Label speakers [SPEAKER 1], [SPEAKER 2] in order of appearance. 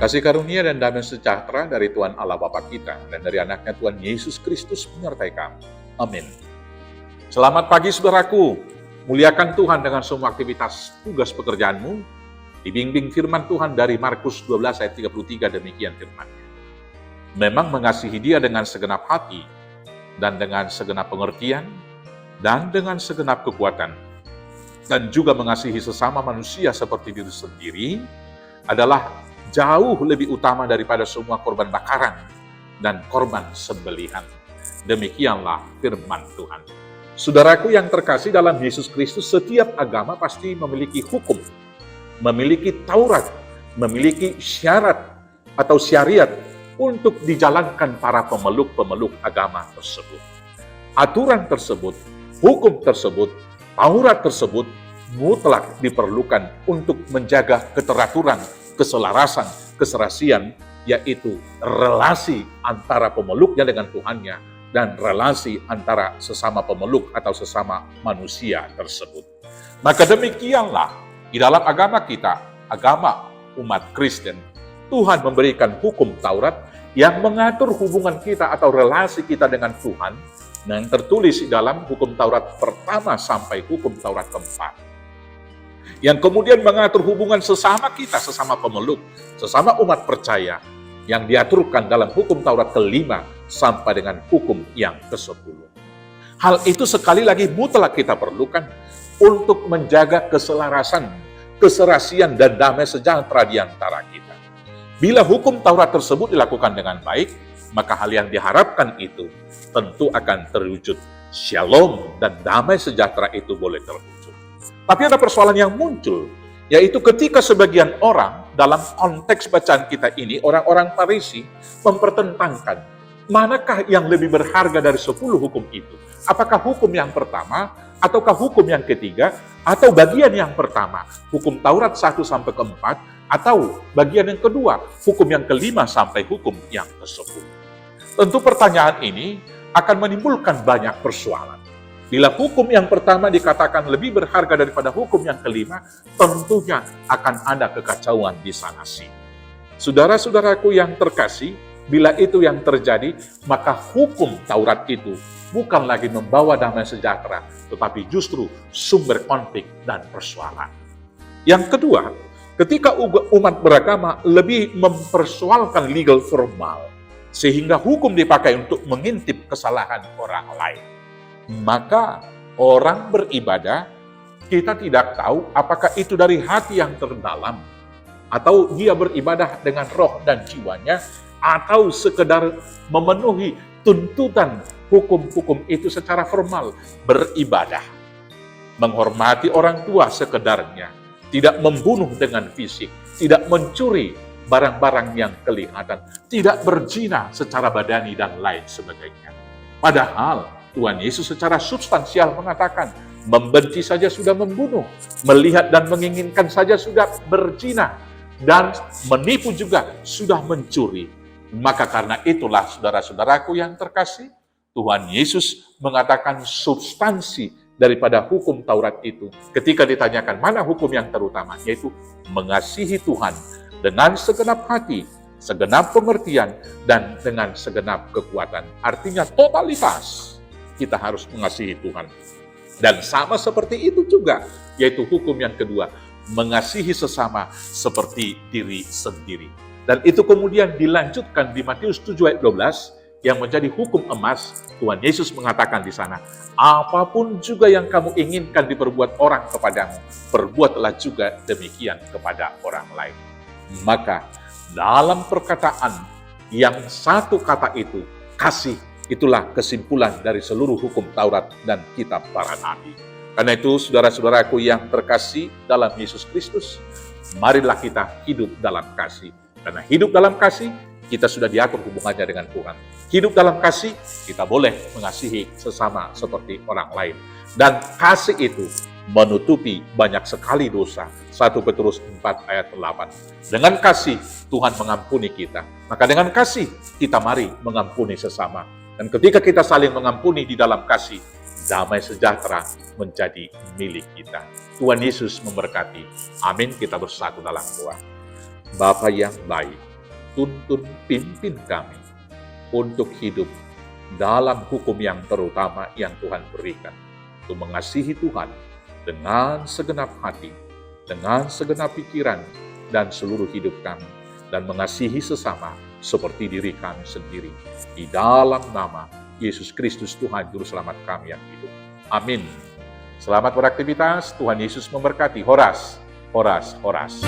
[SPEAKER 1] Kasih karunia dan damai sejahtera dari Tuhan Allah Bapa kita dan dari anaknya Tuhan Yesus Kristus menyertai kamu. Amin. Selamat pagi saudaraku. Muliakan Tuhan dengan semua aktivitas tugas pekerjaanmu. Dibimbing firman Tuhan dari Markus 12 ayat 33 demikian firman-Nya. Memang mengasihi Dia dengan segenap hati dan dengan segenap pengertian dan dengan segenap kekuatan dan juga mengasihi sesama manusia seperti diri sendiri adalah jauh lebih utama daripada semua korban bakaran dan korban sembelihan. Demikianlah firman Tuhan. Saudaraku yang terkasih dalam Yesus Kristus, setiap agama pasti memiliki hukum, memiliki Taurat, memiliki syarat atau syariat untuk dijalankan para pemeluk-pemeluk agama tersebut. Aturan tersebut, hukum tersebut, Taurat tersebut mutlak diperlukan untuk menjaga keteraturan, keselarasan, keserasian, yaitu relasi antara pemeluknya dengan Tuhannya dan relasi antara sesama pemeluk atau sesama manusia tersebut. Maka demikianlah di dalam agama kita, agama umat Kristen, Tuhan memberikan hukum Taurat yang mengatur hubungan kita atau relasi kita dengan Tuhan yang tertulis di dalam hukum Taurat pertama sampai hukum Taurat keempat. Yang kemudian mengatur hubungan sesama kita, sesama pemeluk, sesama umat percaya, yang diaturkan dalam hukum Taurat kelima sampai dengan hukum yang ke-10. Hal itu sekali lagi mutlak kita perlukan untuk menjaga keselarasan, keserasian, dan damai sejahtera di antara kita. Bila hukum Taurat tersebut dilakukan dengan baik, maka hal yang diharapkan itu tentu akan terwujud. Shalom dan damai sejahtera itu boleh terwujud. Tapi ada persoalan yang muncul, yaitu ketika sebagian orang dalam konteks bacaan kita ini, orang-orang Farisi mempertentangkan manakah yang lebih berharga dari 10 hukum itu. Apakah hukum yang pertama, ataukah hukum yang ketiga, atau bagian yang pertama, hukum Taurat 1 sampai ke-4, atau bagian yang kedua, hukum yang kelima sampai hukum yang ke-10. Tentu pertanyaan ini akan menimbulkan banyak persoalan. Bila hukum yang pertama dikatakan lebih berharga daripada hukum yang kelima, tentunya akan ada kekacauan di sana sini. Saudara-saudaraku yang terkasih, bila itu yang terjadi, maka hukum Taurat itu bukan lagi membawa damai sejahtera, tetapi justru sumber konflik dan persoalan. Yang kedua, ketika umat beragama lebih mempersoalkan legal formal, sehingga hukum dipakai untuk mengintip kesalahan orang lain, maka orang beribadah, kita tidak tahu apakah itu dari hati yang terdalam, atau dia beribadah dengan roh dan jiwanya, atau sekedar memenuhi tuntutan hukum-hukum itu secara formal, beribadah, menghormati orang tua sekedarnya, tidak membunuh dengan fisik, tidak mencuri barang-barang yang kelihatan, tidak berzina secara badani dan lain sebagainya. Padahal Tuhan Yesus secara substansial mengatakan, membenci saja sudah membunuh, melihat dan menginginkan saja sudah berzina, dan menipu juga sudah mencuri. Maka karena itulah saudara-saudaraku yang terkasih, Tuhan Yesus mengatakan substansi daripada hukum Taurat itu. Ketika ditanyakan mana hukum yang terutama, yaitu mengasihi Tuhan dengan segenap hati, segenap pengertian, dan dengan segenap kekuatan. Artinya totalitas. Kita harus mengasihi Tuhan. Dan sama seperti itu juga, yaitu hukum yang kedua, mengasihi sesama seperti diri sendiri. Dan itu kemudian dilanjutkan di Matius 7 ayat 12, yang menjadi hukum emas. Tuhan Yesus mengatakan di sana, apapun juga yang kamu inginkan diperbuat orang kepadamu, perbuatlah juga demikian kepada orang lain. Maka dalam perkataan yang satu kata itu, kasih, itulah kesimpulan dari seluruh hukum Taurat dan kitab para nabi. Karena itu, saudara-saudaraku yang terkasih dalam Yesus Kristus, marilah kita hidup dalam kasih. Karena hidup dalam kasih, kita sudah diatur hubungannya dengan Tuhan. Hidup dalam kasih, kita boleh mengasihi sesama seperti orang lain. Dan kasih itu menutupi banyak sekali dosa. 1 Petrus 4 ayat 8. Dengan kasih, Tuhan mengampuni kita. Maka dengan kasih, kita mari mengampuni sesama. Dan ketika kita saling mengampuni di dalam kasih, damai sejahtera menjadi milik kita. Tuhan Yesus memberkati. Amin. Kita bersatu dalam doa. Bapa yang baik, tuntun pimpin kami untuk hidup dalam hukum yang terutama yang Tuhan berikan, untuk mengasihi Tuhan dengan segenap hati, dengan segenap pikiran, dan seluruh hidup kami, dan mengasihi sesama seperti diri kami sendiri. Di dalam nama Yesus Kristus Tuhan Juru Selamat kami yang hidup. Amin. Selamat beraktivitas, Tuhan Yesus memberkati. Horas, horas, horas.